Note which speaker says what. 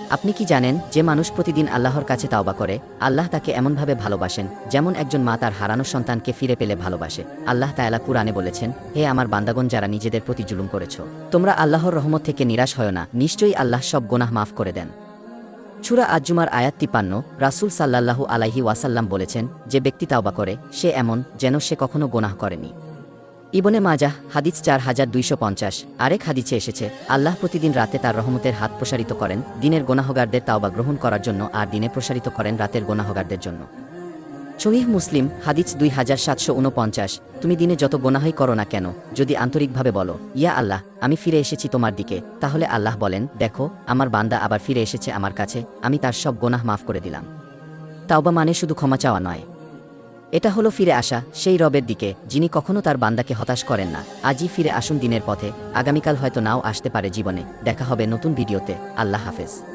Speaker 1: আপনি কি জানেন যে মানুষ প্রতিদিন আল্লাহর কাছে তাওবা করে আল্লাহ তাকে এমনভাবে ভালোবাসেন যেমন একজন মা তার হারানো সন্তানকে ফিরে পেলে ভালোবাসে। আল্লাহ তাআলা কুরআনে বলেছেন, হে আমার বান্দাগণ যারা নিজেদের প্রতি জুলুম করেছ, তোমরা আল্লাহর রহমত থেকে নিরাশ হয় না, নিশ্চয়ই আল্লাহ সব গুনাহ মাফ করে দেন। সূরা আজ-জুমার আয়াত ৫৩। রাসূল সাল্লাল্লাহু আলাইহি ওয়াসাল্লাম বলেছেন, যে ব্যক্তি তাওবা করে সে এমন যেন সে কখনো গুনাহ করেনি। ইবনে মাজাহ হাদিস ৪২৫০। আরেক হাদিসে এসেছে, আল্লাহ প্রতিদিন রাতে তার রহমতের হাত প্রসারিত করেন দিনের গুনাহগারদের তাওবা গ্রহণ করার জন্য, আর দিনে প্রসারিত করেন রাতের গুনাহগারদের জন্য। সহিহ মুসলিম হাদিস ২৭৪৯। তুমি দিনে যত গুনাহই করো না কেন, যদি আন্তরিকভাবে বলো, ইয়া আল্লাহ আমি ফিরে এসেছি তোমার দিকে, তাহলে আল্লাহ বলেন, দেখো আমার বান্দা আবার ফিরে এসেছে আমার কাছে, আমি তার সব গুনাহ মাফ করে দিলাম। তাওবা মানে শুধু ক্ষমা চাওয়া নয়, এটা হলো ফিরে আসা সেই রবের দিকে যিনি কখনো তার বান্দাকে হতাশ করেন না। আজই ফিরে আসুন দিনের পথে, আগামীকাল হয়তো নাও আসতে পারে জীবনে। দেখা হবে নতুন ভিডিওতে। আল্লাহ হাফেজ।